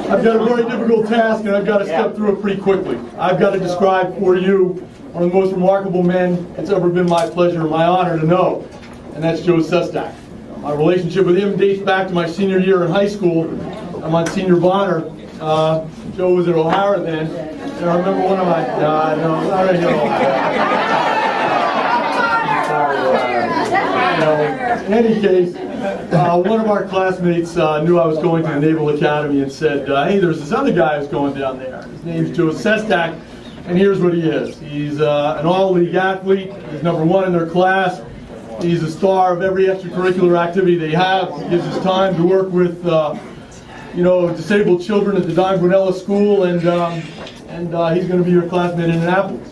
I've got a very difficult task, and I've got to step through it pretty quickly. I've got to describe for you one of the most remarkable men it's ever been my pleasure and my honor to know, and that's Joe Sestak. My relationship with him dates back to my senior year in high school. I'm on senior of honor. Joe was at O'Hara then, and I remember one of my, no, not already at O'Hara. In any case, one of our classmates knew I was going to the Naval Academy and said, hey, there's this other guy who's going down there. His name's Joe Sestak, and here's what he is. He's an all-league athlete. He's #1 in their class. He's a star of every extracurricular activity they have. He gives his time to work with disabled children at the Don Brunella School, and he's going to be your classmate in Annapolis.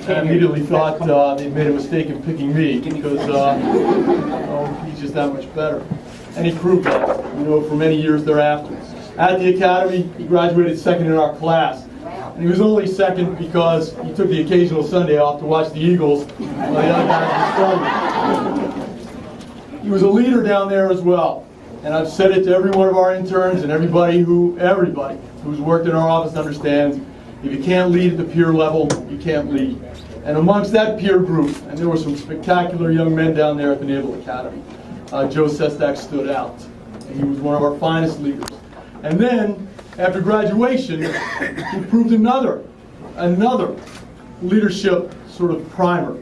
I immediately thought they made a mistake in picking me because he's just that much better. And he proved that, for many years thereafter. At the academy, he graduated second in our class. And he was only second because he took the occasional Sunday off to watch the Eagles while the other guys were struggling. He was a leader down there as well. And I've said it to every one of our interns and everybody who's worked in our office understands, if you can't lead at the peer level, you can't lead. And amongst that peer group, and there were some spectacular young men down there at the Naval Academy, Joe Sestak stood out. And he was one of our finest leaders. And then, after graduation, he proved another leadership sort of primer.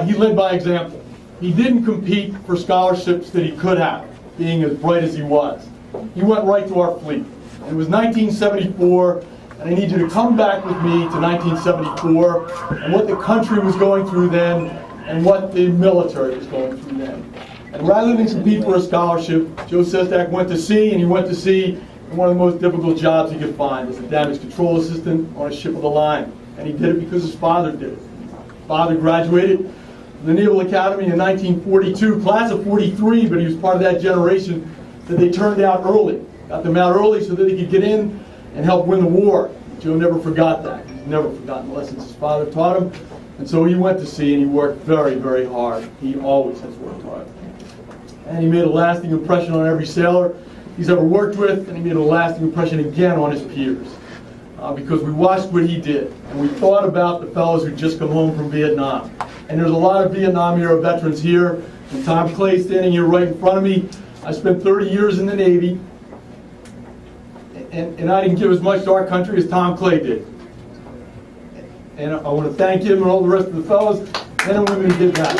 He led by example. He didn't compete for scholarships that he could have, being as bright as he was. He went right to our fleet. And it was 1974, and I need you to come back with me to 1974 and what the country was going through then and what the military was going through then. And rather than compete for a scholarship, Joe Sestak went to sea, and he went to sea in one of the most difficult jobs he could find as a damage control assistant on a ship of the line. And he did it because his father did it. His father graduated from the Naval Academy in 1942, class of 43, but he was part of that generation that they turned out early. Got them out early so that they could get in and help win the war. Joe never forgot that. He's never forgotten the lessons his father taught him. And so he went to sea, and he worked very, very hard. He always has worked hard. And he made a lasting impression on every sailor he's ever worked with, and he made a lasting impression again on his peers. Because we watched what he did, and we thought about the fellows who just come home from Vietnam. And there's a lot of Vietnam-era veterans here, and Tom Clay standing here right in front of me. I spent 30 years in the Navy, and I didn't give as much to our country as Tom Clay did. And I want to thank him and all the rest of the fellows, men and women who did that.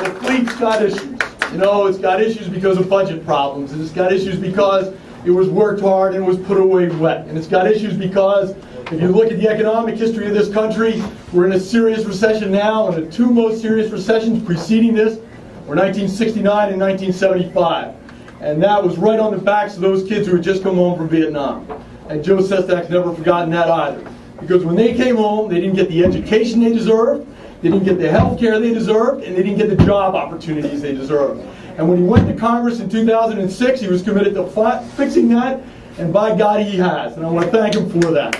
The fleet's got issues. It's got issues because of budget problems, and it's got issues because it was worked hard and was put away wet. And it's got issues because if you look at the economic history of this country, we're in a serious recession now, and the two most serious recessions preceding this were 1969 and 1975. And that was right on the backs of those kids who had just come home from Vietnam. And Joe Sestak's never forgotten that either. Because when they came home, they didn't get the education they deserved, they didn't get the health care they deserved, and they didn't get the job opportunities they deserved. And when he went to Congress in 2006, he was committed to fixing that, and by God he has. And I want to thank him for that.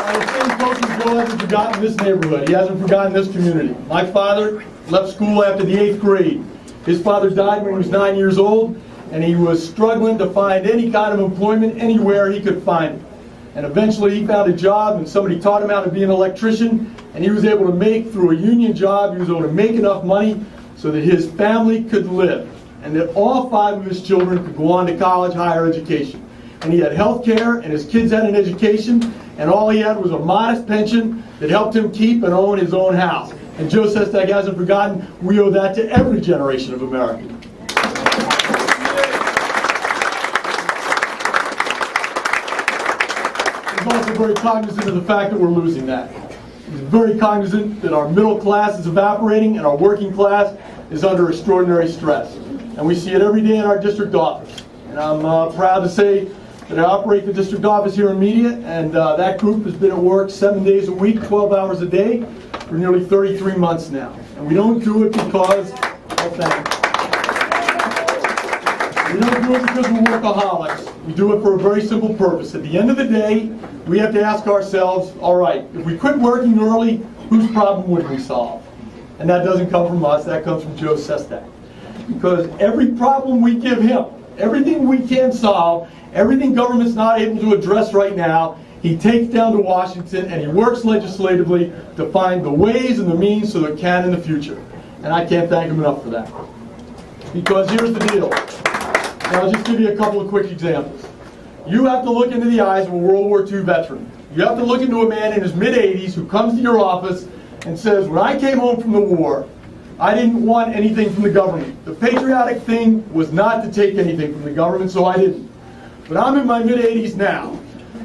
I think Folsom Joe hasn't forgotten this neighborhood. He hasn't forgotten this community. My father left school after the 8th grade. His father died when he was 9 years old, and he was struggling to find any kind of employment anywhere he could find it. And eventually he found a job, and somebody taught him how to be an electrician, and he was able to make, through a union job, he was able to make enough money so that his family could live, and that all 5 of his children could go on to college, higher education. And he had health care, and his kids had an education, and all he had was a modest pension that helped him keep and own his own house. And Joe Sestak hasn't forgotten, we owe that to every generation of Americans. He's also very cognizant of the fact that we're losing that. He's very cognizant that our middle class is evaporating and our working class is under extraordinary stress. And we see it every day in our district office. And I'm proud to say that I operate the district office here in Media, and that group has been at work 7 days a week, 12 hours a day, for nearly 33 months now. And we don't do it because, well, thank you. We We don't do it because we're workaholics. We do it for a very simple purpose. At the end of the day, we have to ask ourselves, all right, if we quit working early, whose problem would we solve? And that doesn't come from us, that comes from Joe Sestak. Because every problem we give him, everything we can't solve, everything government's not able to address right now, he takes down to Washington and he works legislatively to find the ways and the means so that it can in the future. And I can't thank him enough for that. Because here's the deal. And I'll just give you a couple of quick examples. You have to look into the eyes of a World War II veteran. You have to look into a man in his mid-80s who comes to your office and says, when I came home from the war, I didn't want anything from the government. The patriotic thing was not to take anything from the government, so I didn't. But I'm in my mid-80s now,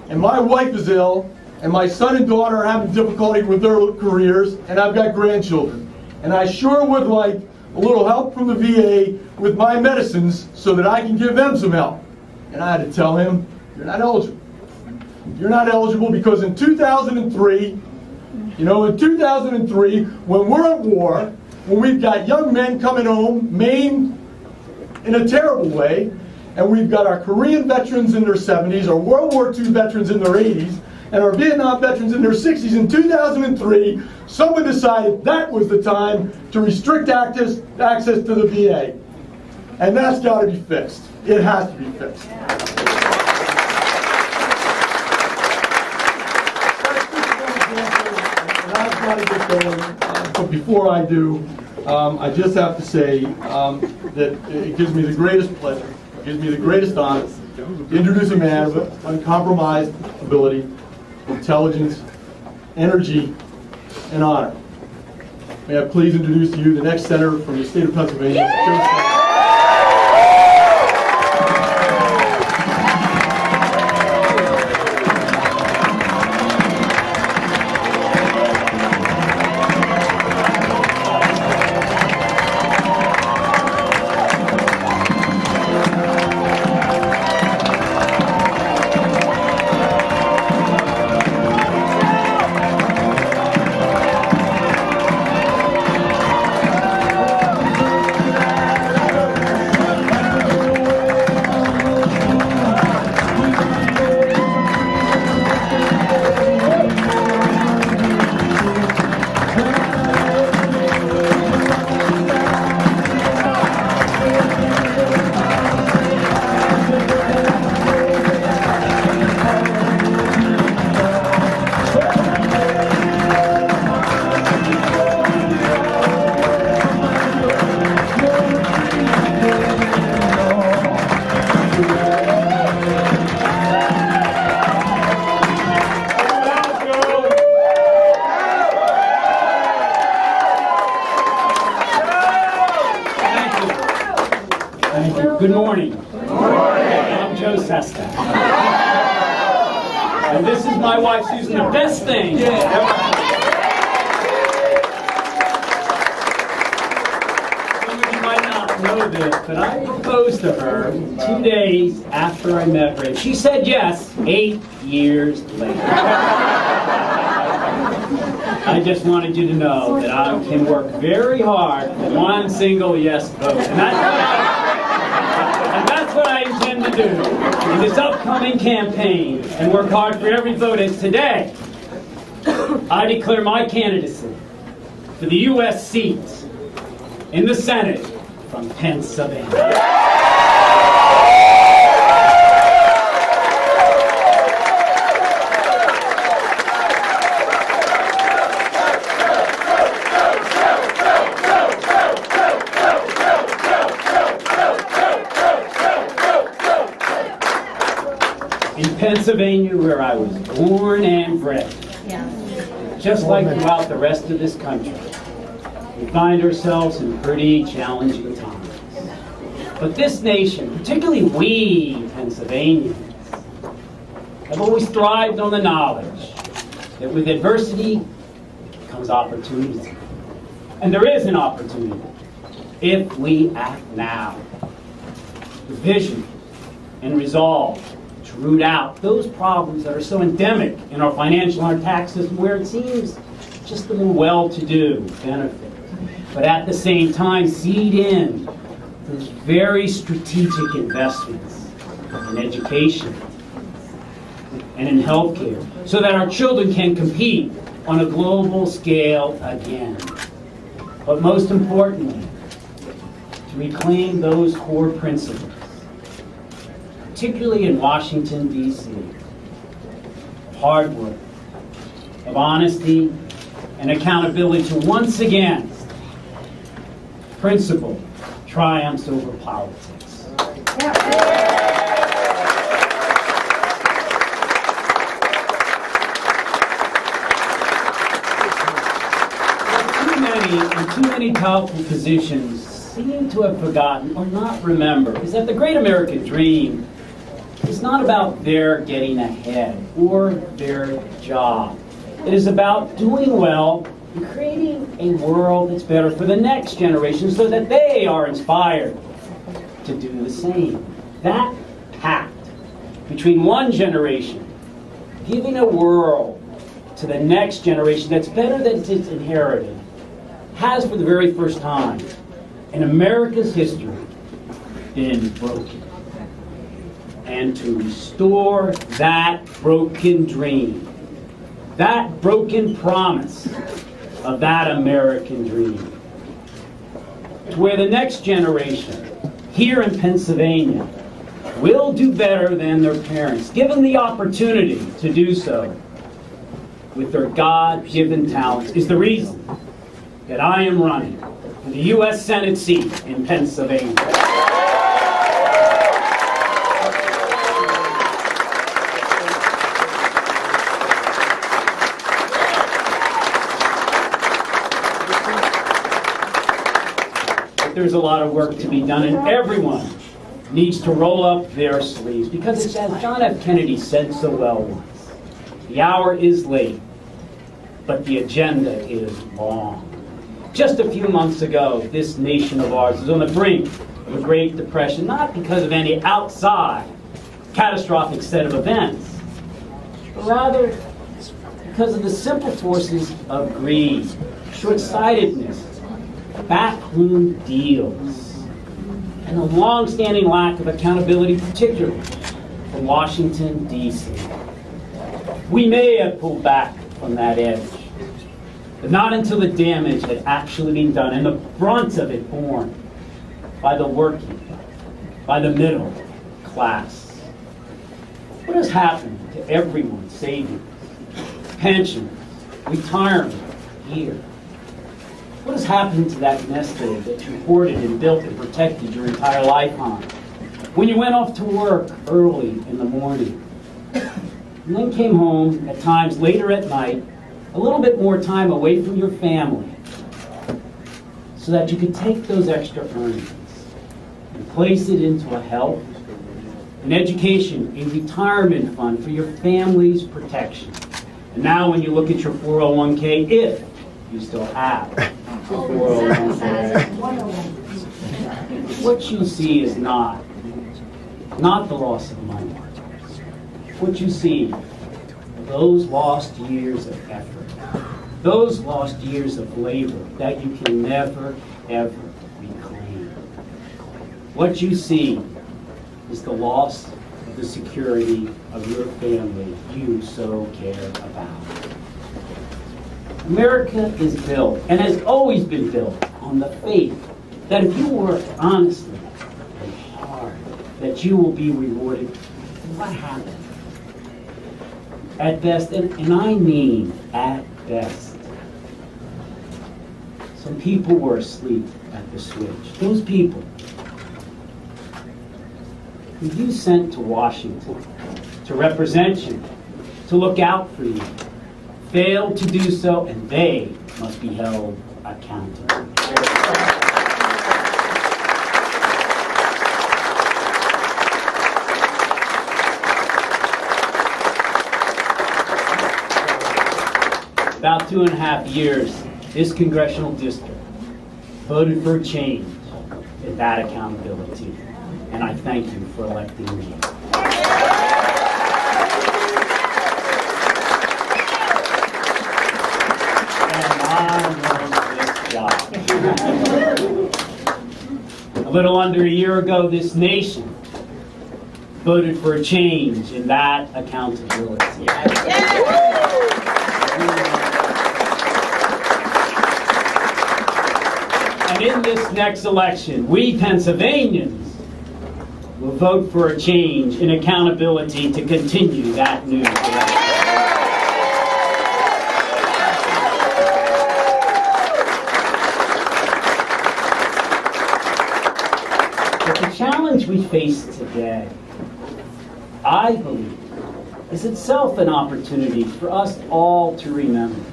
and my wife is ill, and my son and daughter are having difficulty with their careers, and I've got grandchildren. And I sure would like a little help from the VA with my medicines so that I can give them some help. And I had to tell him, you're not eligible. You're not eligible because in 2003, when we're at war, when we've got young men coming home maimed in a terrible way, and we've got our Korean veterans in their 70s, our World War II veterans in their 80s, and our Vietnam veterans in their 60s, in 2003, someone decided that was the time to restrict access to the VA. And that's got to be fixed. It has to be fixed. And I've got to get going, but before I do, I just have to say that it gives me the greatest pleasure, it gives me the greatest honor to introduce a man of uncompromised ability, intelligence, energy, and honor. May I please introduce to you the next senator from the state of Pennsylvania, Joe Sestak. Good morning. I'm Joe Sestak. And this is my wife, Susan. The best thing. Some of you might not know this, but I proposed to her 2 days after I met her. And she said yes 8 years later. I just wanted you to know that I can work very hard for one single yes vote. And that's what I intend to do in this upcoming campaign, and work hard for every vote. As today, I declare my candidacy for the U.S. seat in the Senate from Pennsylvania. In Pennsylvania, where I was born and bred, just like throughout the rest of this country, we find ourselves in pretty challenging times. But this nation, particularly we Pennsylvanians, have always thrived on the knowledge that with adversity comes opportunity. And there is an opportunity if we act now. The vision and resolve to root out those problems that are so endemic in our financial and our tax system, where it seems just the more well-to-do benefit, but at the same time seed in those very strategic investments in education and in healthcare so that our children can compete on a global scale again. But most importantly, to reclaim those core principles, particularly in Washington, D.C., of hard work, of honesty, and accountability to once again, principle triumphs over politics. Too many powerful positions seem to have forgotten or not remember is that the great American dream is not about their getting ahead or their job. It is about doing well and creating a world that's better for the next generation so that they are inspired to do the same. That pact between one generation giving a world to the next generation that's better than its inherited has for the very first time in America's history been broken. And to restore that broken dream, that broken promise of that American dream, to where the next generation here in Pennsylvania will do better than their parents, given the opportunity to do so with their God-given talents, is the reason that I am running for the U.S. Senate seat in Pennsylvania. But there's a lot of work to be done, and everyone needs to roll up their sleeves, because it's as John F. Kennedy said so well once, the hour is late, but the agenda is long. Just a few months ago, this nation of ours was on the brink of a Great Depression, not because of any outside catastrophic set of events, but rather because of the simple forces of greed, short-sightedness, backroom deals, and a long-standing lack of accountability, particularly from Washington, D.C. We may have pulled back from that edge, but not until the damage had actually been done and the brunt of it borne by the working, by the middle class. What has happened to everyone's savings, pensions, retirement here? What has happened to that nest egg that you hoarded and built and protected your entire life on? When you went off to work early in the morning, and then came home at times later at night, a little bit more time away from your family, so that you could take those extra earnings and place it into a health, an education, a retirement fund for your family's protection. And now when you look at your 401k, if you still have a 401k, what you see is not the loss of money. What you see are those lost years of effort, those lost years of labor that you can never, ever reclaim. What you see is the loss of the security of your family you so care about. America is built, and has always been built, on the faith that if you work honestly and hard, that you will be rewarded. What happened? At best, and I mean at best, some people were asleep at the switch. Those people who you sent to Washington to represent you, to look out for you, failed to do so, and they must be held accountable. About 2.5 years, this congressional district voted for change in that accountability. And I thank you for electing me. And I love this job. little under a year ago, this nation voted for a change in that accountability. And in this next election, we Pennsylvanians will vote for a change in accountability to continue that new direction. But the challenge we face today, I believe, is itself an opportunity for us all to remember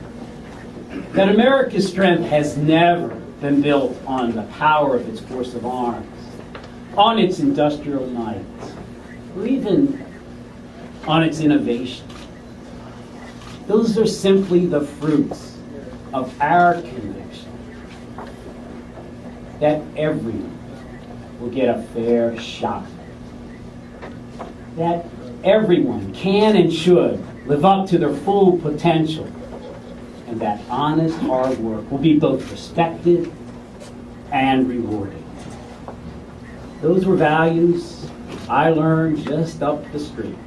that America's strength has never been built on the power of its force of arms, on its industrial might, or even on its innovation. Those are simply the fruits of our conviction that everyone will get a fair shot, that everyone can and should live up to their full potential, and that honest hard work will be both respected and rewarded. Those were values I learned just up the street.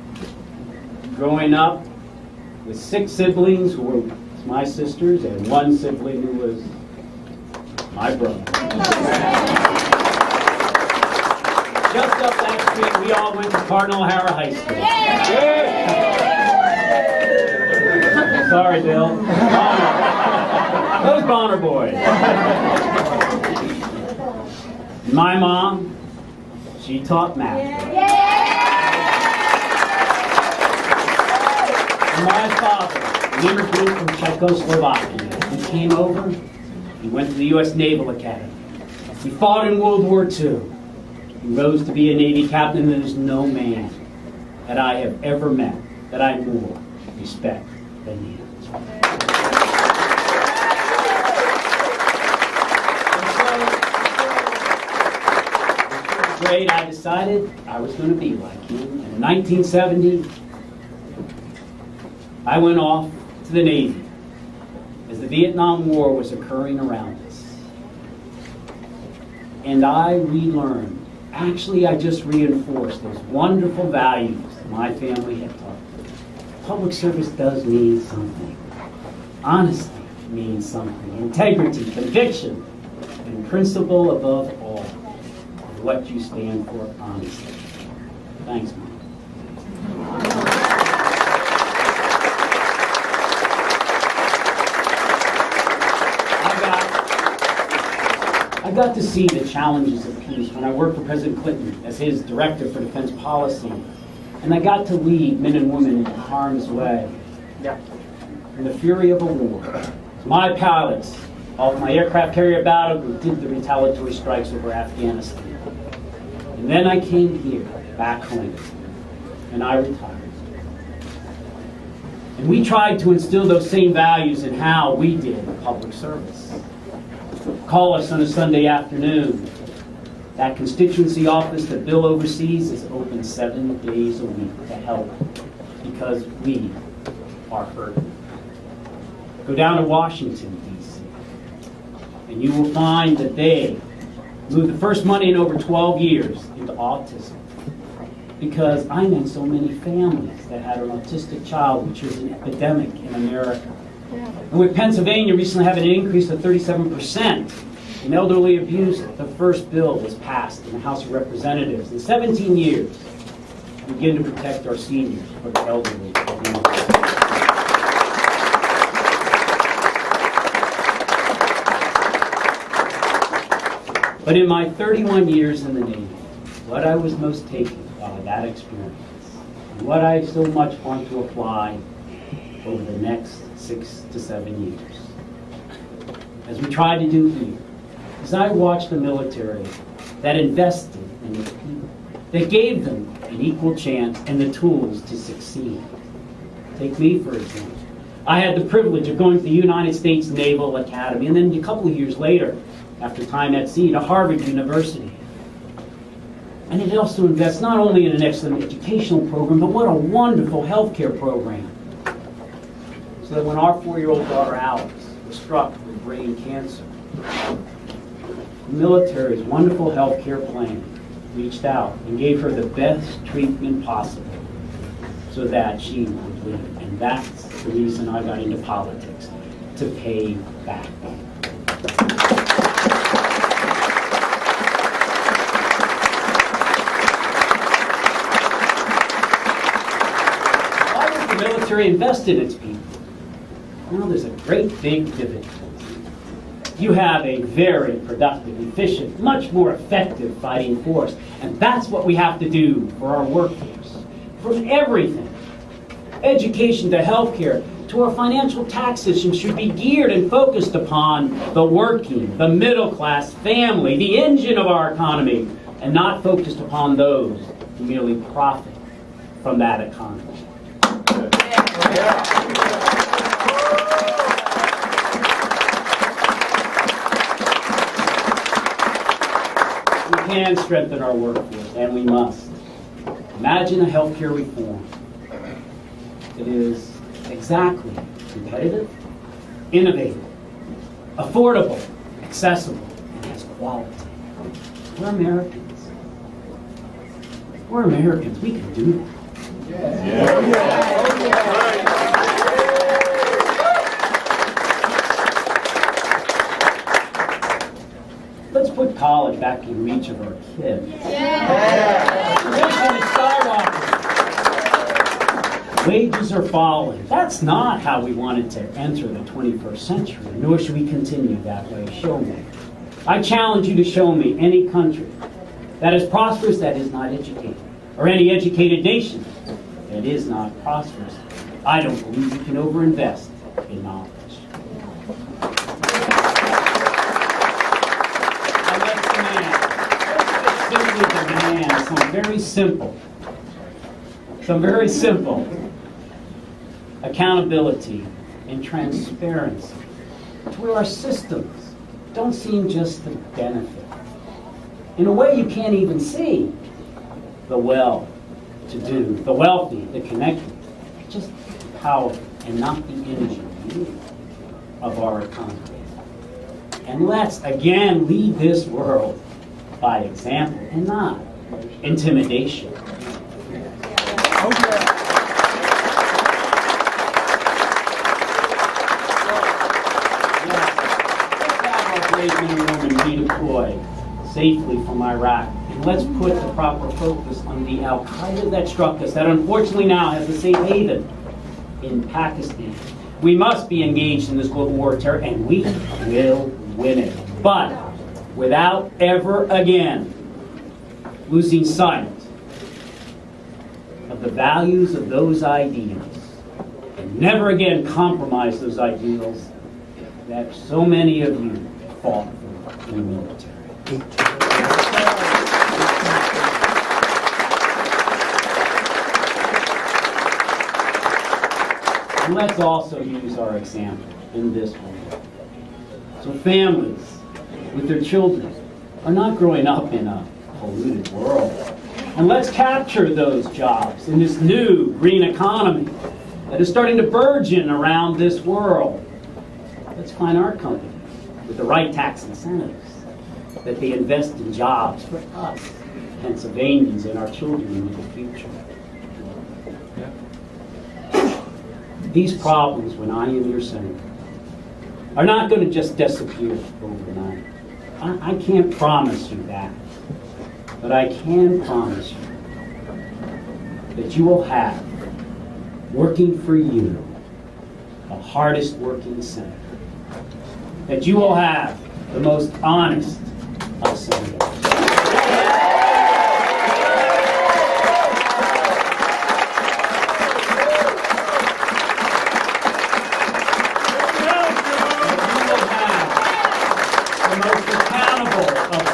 Growing up with 6 siblings who were my sisters and 1 sibling who was my brother. Just up that street, we all went to Cardinal O'Hara High School. Sorry, Bill. Those Bonner boys. My mom, she taught math. And my father, an immigrant from Czechoslovakia, he came over, he went to the U.S. Naval Academy. He fought in World War II. He rose to be a Navy captain, and there's no man that I have ever met that I more respect than him. Grade, I decided I was going to be like him. And in 1970, I went off to the Navy as the Vietnam War was occurring around us. And I relearned, actually I just reinforced those wonderful values my family had taught me. Public service does mean something. Honesty means something. Integrity, conviction, and principle above all. What you stand for, honestly. Thanks, Mom. I got to see the challenges of peace when I worked for President Clinton as his director for defense policy. And I got to lead men and women into harm's way. In the fury of a war, my pilots of my aircraft carrier battle group did the retaliatory strikes over Afghanistan. And then I came here, back home, and I retired. And we tried to instill those same values in how we did public service. Call us on a Sunday afternoon. That constituency office that Bill oversees is open 7 days a week to help because we are hurting. Go down to Washington, D.C., and you will find that they moved the first money in over 12 years into autism. Because I know so many families that had an autistic child, which is an epidemic in America. And with Pennsylvania recently having an increase of 37% in elderly abuse, the first bill was passed in the House of Representatives. In 17 years, we begin to protect our seniors from elderly abuse. But in my 31 years in the Navy, what I was most taken by that experience, and what I so much want to apply over the next 6 to 7 years, as we try to do here, is I watched a military that invested in its people, that gave them an equal chance and the tools to succeed. Take me, for example. I had the privilege of going to the United States Naval Academy, and then a couple of years later, after time at sea, to Harvard University. And it also invests not only in an excellent educational program, but what a wonderful healthcare program. So that when our 4-year-old daughter Alex was struck with brain cancer, the military's wonderful health care plan reached out and gave her the best treatment possible so that she would live. And that's the reason I got into politics, to pay back. Why does the military invest in its people? Well, there's a great big dividend. You have a very productive, efficient, much more effective fighting force. And that's what we have to do for our workforce. From everything, education to healthcare, to our financial tax system should be geared and focused upon the working, the middle class family, the engine of our economy, and not focused upon those who merely profit from that economy. We can strengthen our workforce, and we must. Imagine a healthcare reform that is exactly competitive, innovative, affordable, accessible, and has quality. We're Americans. We're Americans. We can do that. Let's put college back in reach of our kids. Tuition is skyrocketing. Wages are falling. That's not how we wanted to enter the 21st century, nor should we continue that way. Show me. I challenge you to show me any country that is prosperous that is not educated, or any educated nation that is not prosperous. I don't believe you can overinvest in knowledge. Demand some very simple accountability and transparency to where our systems don't seem just to benefit. In a way you can't even see the well-to-do, the wealthy, the connected, just the powerful and not the engine of our economy. And let's again lead this world by example and not intimidation. Let's have our brave men and women redeployed safely from Iraq. And let's put the proper focus on the Al-Qaeda that struck us, that unfortunately now has a safe haven in Pakistan. We must be engaged in this global war of terror, and we will win it. But without ever again losing sight of the values of those ideals, and never again compromise those ideals that so many of you fought for in the military. And let's also use our example in this way. So families with their children are not growing up in a polluted world. And let's capture those jobs in this new green economy that is starting to burgeon around this world. Let's find our companies with the right tax incentives, that they invest in jobs for us, Pennsylvanians, and our children in the future. These problems, when I am your senator, are not going to just disappear overnight. I can't promise you that. But I can promise you that you will have, working for you, the hardest working senator. That you will have the most honest of senators.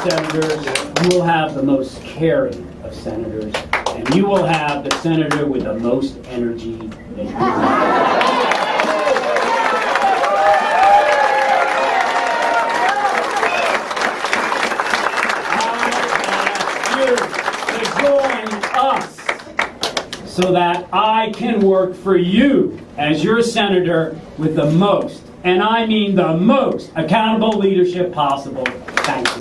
Senators, you will have the most caring of senators, and you will have the senator with the most energy that you have. I ask you to join us so that I can work for you as your senator with the most, and I mean the most, accountable leadership possible. Thank you.